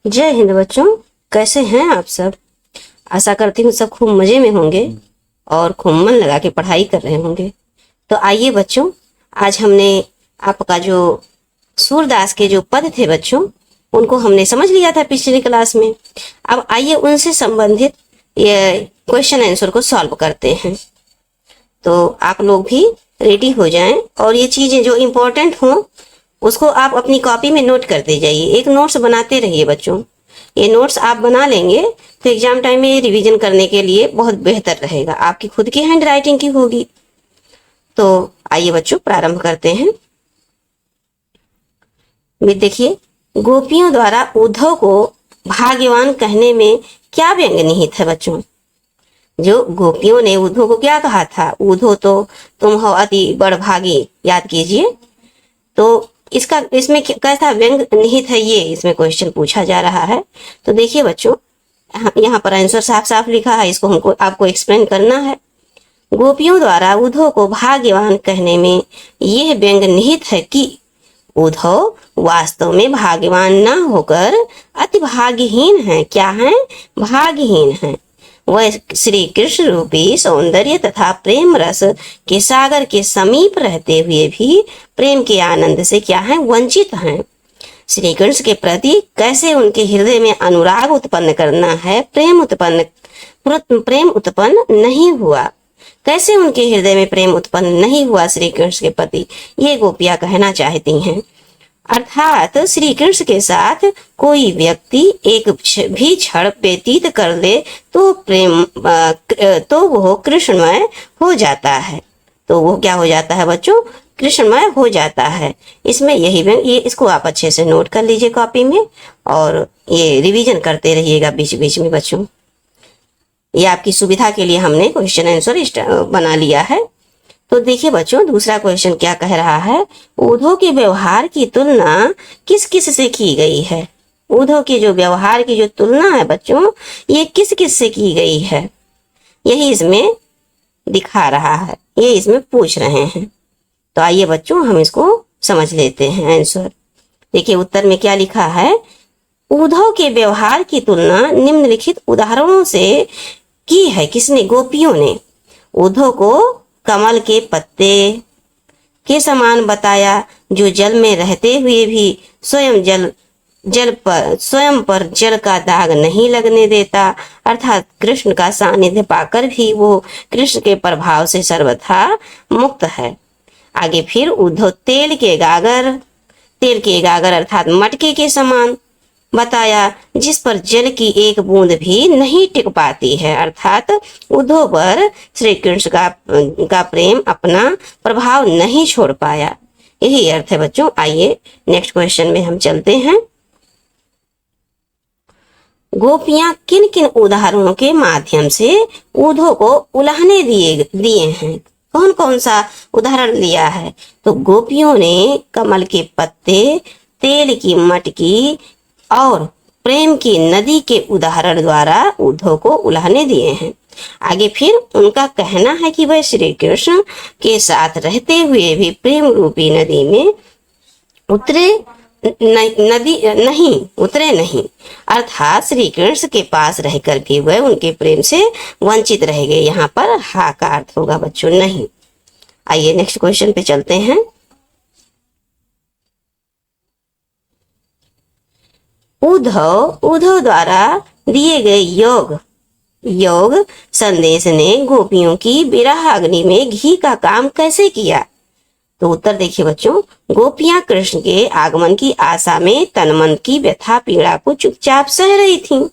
जय हिंद बच्चों, कैसे हैं आप सब। आशा करती हूँ सब खूब मजे में होंगे और खूब मन लगा के पढ़ाई कर रहे होंगे। तो आइए बच्चों, आज हमने आपका जो सूरदास के जो पद थे बच्चों, उनको हमने समझ लिया था पिछली क्लास में। अब आइए उनसे संबंधित ये क्वेश्चन आंसर को सॉल्व करते हैं। तो आप लोग भी रेडी हो जाएं और ये चीजें जो इम्पोर्टेंट हों उसको आप अपनी कॉपी में नोट करते जाइए। एक नोट्स बनाते रहिए बच्चों। ये नोट्स आप बना लेंगे तो एग्जाम टाइम में रिवीजन करने के लिए बहुत बेहतर रहेगा, आपकी खुद की हैंड राइटिंग की होगी। तो आइए बच्चों प्रारंभ करते हैं। देखिए, गोपियों द्वारा उद्धव को भाग्यवान कहने में क्या व्यंग निहित है बच्चों। जो गोपियों ने उद्धव को क्या कहा था, उद्धव तो तुम हो अति बड़भागी, याद कीजिए। तो इसमें कैसा व्यंग निहित है, ये इसमें क्वेश्चन पूछा जा रहा है। तो देखिए बच्चों, यहाँ पर आंसर साफ साफ लिखा है, इसको हमको आपको एक्सप्लेन करना है। गोपियों द्वारा उद्धव को भाग्यवान कहने में यह व्यंग निहित है कि उद्धव वास्तव में भाग्यवान न होकर अति भाग्यहीन है। क्या है? भाग्यहीन है। वह श्री कृष्ण रूपी सौंदर्य तथा प्रेम रस के सागर के समीप रहते हुए भी प्रेम के आनंद से क्या है? वंचित हैं। श्री कृष्ण के प्रति कैसे उनके हृदय में अनुराग उत्पन्न करना है, प्रेम उत्पन्न नहीं हुआ। कैसे उनके हृदय में प्रेम उत्पन्न नहीं हुआ श्री कृष्ण के प्रति, ये गोपियां कहना चाहती हैं। अर्थात श्री कृष्ण के साथ कोई व्यक्ति एक भी क्षण व्यतीत कर ले तो वो कृष्णमय हो जाता है। तो वो क्या हो जाता है बच्चों? कृष्णमय हो जाता है। इसमें यही ये इसको आप अच्छे से नोट कर लीजिए कॉपी में और ये रिवीजन करते रहिएगा बीच बीच में बच्चों। ये आपकी सुविधा के लिए हमने क्वेश्चन आंसर बना लिया है। तो देखिए बच्चों, दूसरा क्वेश्चन क्या कह रहा है, उद्धव के व्यवहार की तुलना किस किस से की गई है। उद्धव के जो व्यवहार की जो तुलना है बच्चों, ये किस किस से की गई है, यही इसमें दिखा रहा है, ये इसमें पूछ रहे हैं। तो आइए बच्चों हम इसको समझ लेते हैं आंसर। देखिए उत्तर में क्या लिखा है, उद्धव के व्यवहार की तुलना निम्नलिखित उदाहरणों से की है। किसने? गोपियों ने। उद्धव को कमल के पत्ते के समान बताया, जो जल में रहते हुए भी स्वयं पर जल का दाग नहीं लगने देता। अर्थात कृष्ण का सानिध्य पाकर भी वो कृष्ण के प्रभाव से सर्वथा मुक्त है। आगे फिर उद्धव तेल के गागर अर्थात मटके के समान बताया, जिस पर जल की एक बूंद भी नहीं टिक पाती है। अर्थात उद्धव पर श्री कृष्ण का प्रेम अपना प्रभाव नहीं छोड़ पाया, यही अर्थ है बच्चों। आइए नेक्स्ट क्वेश्चन में हम चलते हैं। गोपियां किन किन उदाहरणों के माध्यम से उद्धव को उलाहने दिए हैं। कौन कौन सा उदाहरण लिया है? तो गोपियों ने कमल के पत्ते, तेल की मटकी और प्रेम की नदी के उदाहरण द्वारा उद्धव को उलाहने दिए हैं। आगे फिर उनका कहना है कि वह श्री कृष्ण के साथ रहते हुए भी प्रेम रूपी नदी में उतरे नहीं। अर्थात श्री कृष्ण के पास रहकर भी वह उनके प्रेम से वंचित रह गए। यहाँ पर हा का अर्थ होगा बच्चों नहीं। आइए नेक्स्ट क्वेश्चन पे चलते हैं। उद्धव द्वारा दिए गए योग संदेश ने गोपियों की विरह अग्नि में घी का काम कैसे किया। तो उत्तर देखिए बच्चों, गोपियां कृष्ण के आगमन की आशा में तनमन की व्यथा पीड़ा को चुपचाप सह रही थीं।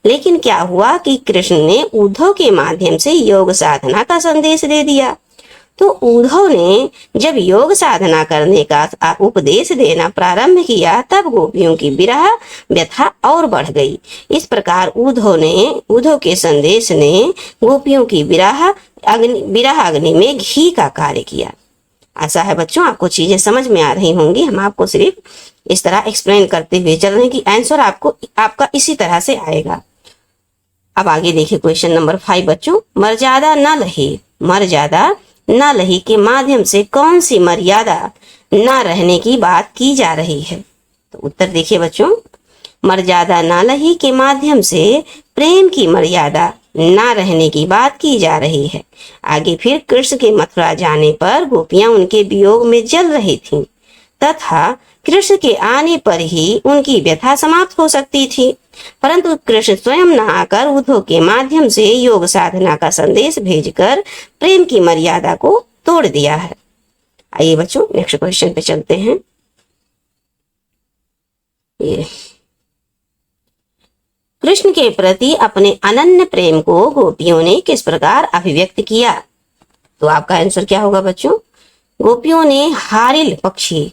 लेकिन क्या हुआ कि कृष्ण ने उद्धव के माध्यम से योग साधना का संदेश दे दिया। तो उद्धव ने जब योग साधना करने का उपदेश देना प्रारंभ किया, तब गोपियों की विरह व्यथा और बढ़ गई। इस प्रकार उद्धव के संदेश ने गोपियों की विरह अग्नि में घी का कार्य किया। आशा है बच्चों आपको चीजें समझ में आ रही होंगी। हम आपको सिर्फ इस तरह एक्सप्लेन करते हुए चल रहे हैं कि आंसर आपका इसी तरह से आएगा। अब आगे देखिए क्वेश्चन नंबर 5 बच्चों, मर्यादा न लही के माध्यम से कौन सी मर्यादा न रहने की बात की जा रही है। तो उत्तर देखिए बच्चों, मर्यादा नालही के माध्यम से प्रेम की मर्यादा ना रहने की बात की जा रही है। आगे फिर कृष्ण के मथुरा जाने पर गोपियां उनके वियोग में जल रही थीं तथा कृष्ण के आने पर ही उनकी व्यथा समाप्त हो सकती थी, परंतु कृष्ण स्वयं न आकर उद्धव के माध्यम से योग साधना का संदेश भेजकर प्रेम की मर्यादा को तोड़ दिया है। आइए बच्चों नेक्स्ट क्वेश्चन पे चलते हैं। ये कृष्ण के प्रति अपने अनन्य प्रेम को गोपियों ने किस प्रकार अभिव्यक्त किया? तो आपका आंसर क्या होगा बच्चों? गोपियों ने हारिल पक्षी,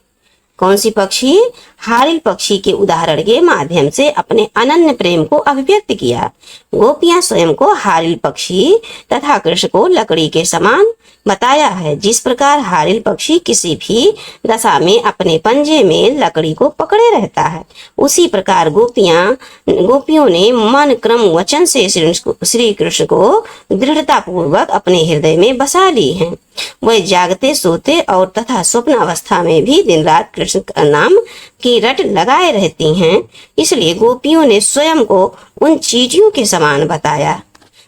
कौन सी पक्षी? हारिल पक्षी के उदाहरण के माध्यम से अपने अनन्य प्रेम को अभिव्यक्त किया। गोपियां स्वयं को हारिल पक्षी तथा कृष्ण को लकड़ी के समान बताया है। जिस प्रकार हारिल पक्षी किसी भी दशा में अपने पंजे में लकड़ी को पकड़े रहता है, उसी प्रकार गोपियों ने मन क्रम वचन से श्री कृष्ण को दृढ़ता पूर्वक अपने हृदय में बसा ली हैं। वह जागते सोते और तथा स्वप्न अवस्था में भी दिन रात कृष्ण का नाम की रट लगाए रहती हैं। इसलिए गोपियों ने स्वयं को उन चींटियों के समान बताया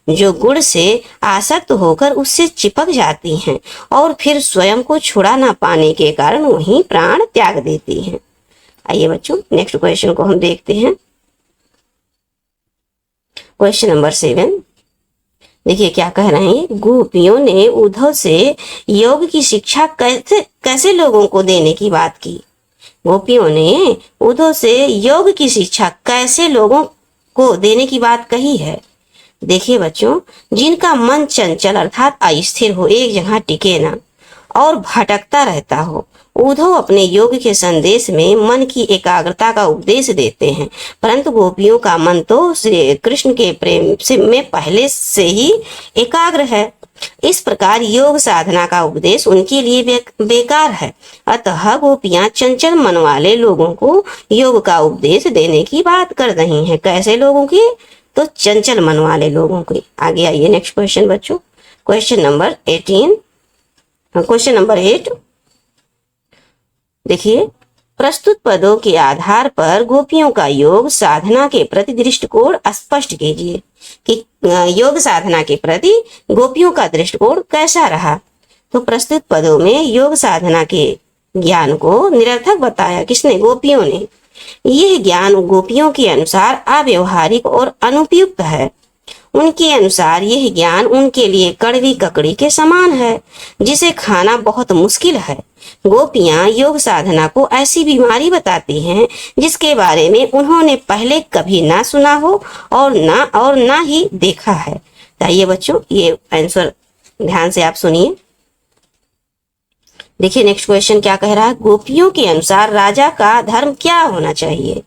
जो गुड़ से आसक्त होकर उससे चिपक जाती हैं और फिर स्वयं को छुड़ा ना पाने के कारण वहीं प्राण त्याग देती हैं। आइए बच्चों नेक्स्ट क्वेश्चन को हम देखते हैं। क्वेश्चन नंबर 7 देखिए क्या कह रहे हैं। गोपियों ने उद्धव से योग की शिक्षा कैसे लोगों को देने की बात की? गोपियों ने उद्धव से योग की शिक्षा कैसे लोगों को देने की बात कही है? देखिए बच्चों, जिनका मन चंचल अर्थात अस्थिर हो, एक जगह टिके ना और भटकता रहता हो, उद्धव अपने योग के संदेश में मन की एकाग्रता का उपदेश देते हैं। परंतु गोपियों का मन तो श्री कृष्ण के प्रेम से में पहले से ही एकाग्र है। इस प्रकार योग साधना का उपदेश उनके लिए बेकार है। अतः गोपियां चंचल मन वाले लोगों को योग का उपदेश देने की बात कर रही हैं। कैसे लोगों की? तो चंचल मन वाले लोगों की। आगे आइए नेक्स्ट क्वेश्चन बच्चों। क्वेश्चन नंबर 8 देखिए, प्रस्तुत पदों के आधार पर गोपियों का योग साधना के प्रति दृष्टिकोण स्पष्ट कीजिए कि योग साधना के प्रति गोपियों का दृष्टिकोण कैसा रहा। तो प्रस्तुत पदों में योग साधना के ज्ञान को निरर्थक बताया किसने? गोपियों ने। यह ज्ञान गोपियों के अनुसार अव्यवहारिक और अनुपयुक्त है। उनके अनुसार यह ज्ञान उनके लिए कड़वी ककड़ी के समान है जिसे खाना बहुत मुश्किल है। गोपियां योग साधना को ऐसी बीमारी बताती हैं जिसके बारे में उन्होंने पहले कभी ना सुना हो और ना ही देखा है। आइए बच्चों ये आंसर ध्यान से आप सुनिए। देखिए नेक्स्ट क्वेश्चन क्या कह रहा है। गोपियों के अनुसार राजा का धर्म क्या होना चाहिए?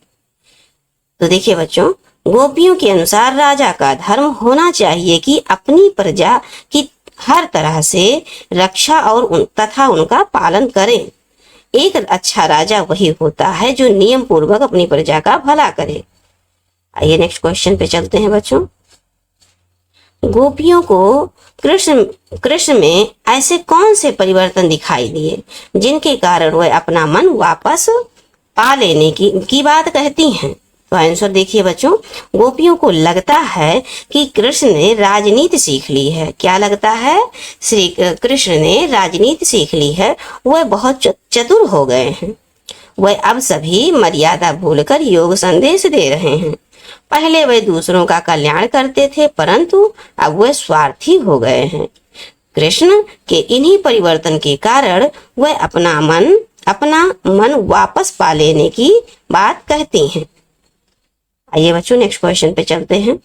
तो देखिए बच्चों, गोपियों के अनुसार राजा का धर्म होना चाहिए कि अपनी प्रजा की हर तरह से रक्षा और तथा उनका पालन करें। एक अच्छा राजा वही होता है जो नियम पूर्वक अपनी प्रजा का भला करे। आइए नेक्स्ट क्वेश्चन पे चलते हैं बच्चों। गोपियों को कृष्ण में ऐसे कौन से परिवर्तन दिखाई दिए जिनके कारण वह अपना मन वापस पा लेने की बात कहती हैं? तो आंसर देखिए बच्चों, गोपियों को लगता है कि कृष्ण ने राजनीति सीख ली है। क्या लगता है? श्री कृष्ण ने राजनीति सीख ली है। वह बहुत चतुर हो गए हैं। वह अब सभी मर्यादा भूलकर योग संदेश दे रहे हैं। पहले वे दूसरों का कल्याण करते थे, परंतु अब वे स्वार्थी हो गए हैं। कृष्ण के इन्हीं परिवर्तन के कारण वह अपना मन वापस पा लेने की बात कहती हैं। आइए बच्चों नेक्स्ट क्वेश्चन पे चलते हैं।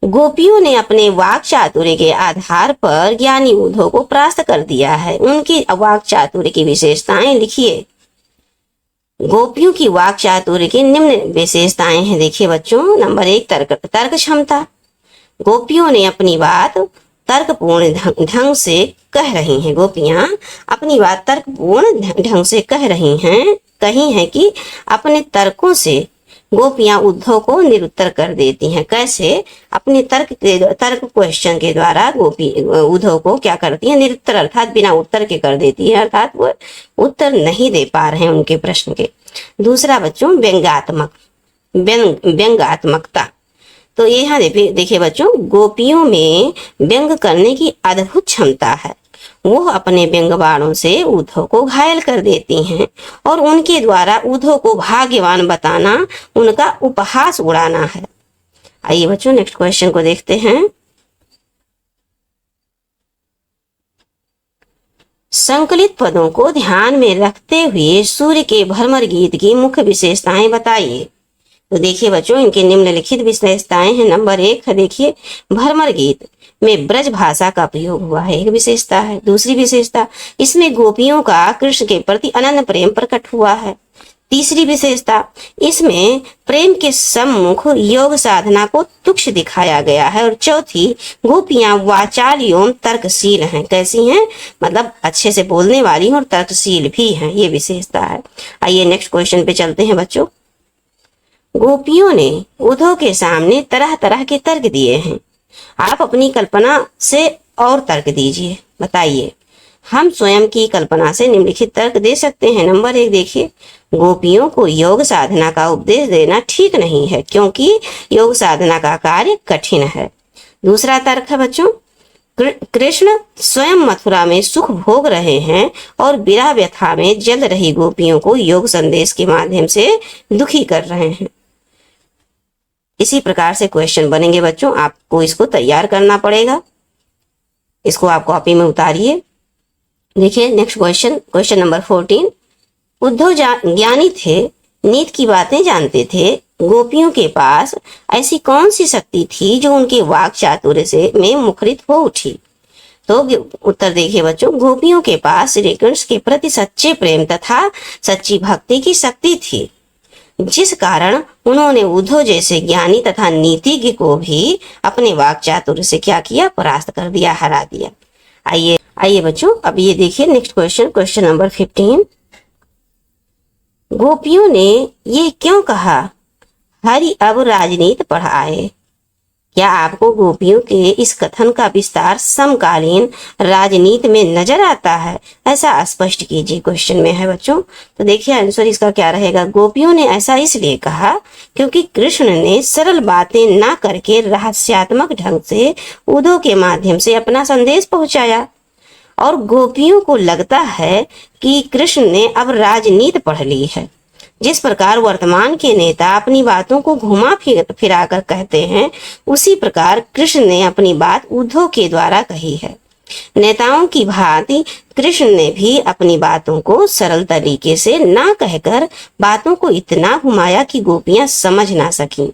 गोपियों ने अपने वाक चातुर्य के आधार पर ज्ञानी उद्धव को परास्त कर दिया है। उनकी वाक चातुर्य की विशेषताएं लिखिए। गोपियों की वाक चातुर्य की निम्न विशेषताएं हैं। देखिए बच्चों, नंबर 1 तर्क क्षमता। गोपियों ने अपनी बात तर्कपूर्ण ढंग से कह रही हैं। गोपियां अपनी बात तर्कपूर्ण ढंग से कही हैं कि अपने तर्कों से गोपियां उद्धव को निरुत्तर कर देती हैं। कैसे? अपने तर्क क्वेश्चन के द्वारा गोपी उद्धव को क्या करती है? निरुत्तर अर्थात बिना उत्तर के कर देती है, अर्थात वो उत्तर नहीं दे पा रहे हैं उनके प्रश्न के। दूसरा बच्चों व्यंग्यात्मकता। तो यहाँ देखिए बच्चों, गोपियों में व्यंग करने की अद्भुत क्षमता है। वो अपने व्यंग बाणों से उद्धव को घायल कर देती हैं और उनके द्वारा उद्धव को भाग्यवान बताना, उनका उपहास उड़ाना है। आइए बच्चों नेक्स्ट क्वेश्चन को देखते हैं। संकलित पदों को ध्यान में रखते हुए सूर्य के भ्रमर गीत की मुख्य विशेषताएं बताइए। तो देखिए बच्चों, इनके निम्नलिखित विशेषताएं हैं। नंबर 1 है, देखिए भ्रमर गीत में ब्रज भाषा का प्रयोग हुआ है, एक विशेषता है। दूसरी विशेषता, इसमें गोपियों का कृष्ण के प्रति अनन्य प्रेम प्रकट हुआ है। तीसरी विशेषता, इसमें प्रेम के सम्मुख योग साधना को तुच्छ दिखाया गया है। और चौथी, गोपियां वाचाल एवं तर्कशील हैं। कैसी हैं? मतलब अच्छे से बोलने वाली और तर्कशील भी हैं, ये विशेषता है। आइए नेक्स्ट क्वेश्चन पे चलते हैं बच्चों। गोपियों ने उद्धव के सामने तरह तरह के तर्क दिए हैं। आप अपनी कल्पना से और तर्क दीजिए, बताइए। हम स्वयं की कल्पना से निम्नलिखित तर्क दे सकते हैं। नंबर 1 देखिए, गोपियों को योग साधना का उपदेश देना ठीक नहीं है, क्योंकि योग साधना का कार्य कठिन है। दूसरा तर्क है बच्चों, कृष्ण स्वयं मथुरा में सुख भोग रहे हैं और विरह व्यथा में जल रही गोपियों को योग संदेश के माध्यम से दुखी कर रहे हैं। इसी प्रकार से क्वेश्चन बनेंगे बच्चों, आपको इसको तैयार करना पड़ेगा। इसको आप कॉपी में उतारिए। देखिए नेक्स्ट क्वेश्चन नंबर 14। उद्धव ज्ञानी थे, नीत की बातें जानते थे। गोपियों के पास ऐसी कौन सी शक्ति थी जो उनके वाक चातुर्य से में मुखरित हो उठी? तो उत्तर देखिए बच्चों, गोपियों के पास श्री कृष्ण के प्रति सच्चे प्रेम तथा सच्ची भक्ति की शक्ति थी, जिस कारण उन्होंने उद्धव जैसे ज्ञानी तथा नीतिज्ञ को भी अपने वाक चातुर्य से क्या किया? परास्त कर दिया, हरा दिया। आइए बच्चों, अब ये देखिए नेक्स्ट क्वेश्चन नंबर 15। गोपियों ने ये क्यों कहा, हरि अब राजनीति पढ़ाए? क्या आपको गोपियों के इस कथन का विस्तार समकालीन राजनीति में नजर आता है? ऐसा स्पष्ट कीजिए, क्वेश्चन में है बच्चों। तो देखिए आंसर इसका क्या रहेगा। गोपियों ने ऐसा इसलिए कहा क्योंकि कृष्ण ने सरल बातें ना करके रहस्यात्मक ढंग से उद्धव के माध्यम से अपना संदेश पहुंचाया, और गोपियों को लगता है कि कृष्ण ने अब राजनीति पढ़ ली है। जिस प्रकार वर्तमान के नेता अपनी बातों को घुमा फिरा कर कहते हैं, उसी प्रकार कृष्ण ने अपनी बात उद्धव के द्वारा कही है। नेताओं की भांति कृष्ण ने भी अपनी बातों को सरल तरीके से ना कहकर बातों को इतना घुमाया कि गोपियां समझ ना सकी।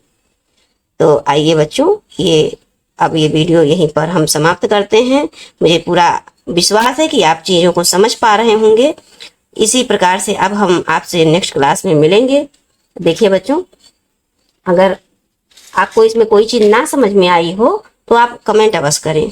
तो आइए बच्चों, अब ये वीडियो यहीं पर हम समाप्त करते हैं। मुझे पूरा विश्वास है कि आप चीजों को समझ पा रहे होंगे। इसी प्रकार से अब हम आपसे नेक्स्ट क्लास में मिलेंगे। देखिए बच्चों, अगर आपको इसमें कोई चीज ना समझ में आई हो तो आप कमेंट अवश्य करें।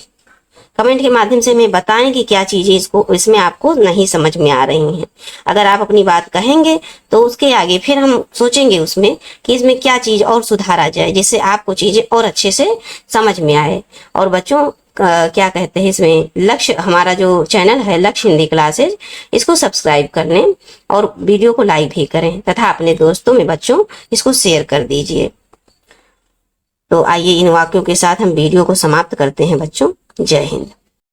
कमेंट के माध्यम से हमें बताएं कि क्या चीजें इसमें आपको नहीं समझ में आ रही हैं। अगर आप अपनी बात कहेंगे तो उसके आगे फिर हम सोचेंगे उसमें कि इसमें क्या चीज और सुधारा जाए, जिससे आपको चीजें और अच्छे से समझ में आए। और बच्चों क्या कहते हैं, इसमें लक्ष्य, हमारा जो चैनल है लक्ष्य हिंदी क्लासेज, इसको सब्सक्राइब कर लें और वीडियो को लाइक भी करें तथा अपने दोस्तों में बच्चों इसको शेयर कर दीजिए। तो आइए इन वाक्यों के साथ हम वीडियो को समाप्त करते हैं बच्चों। जय हिंद।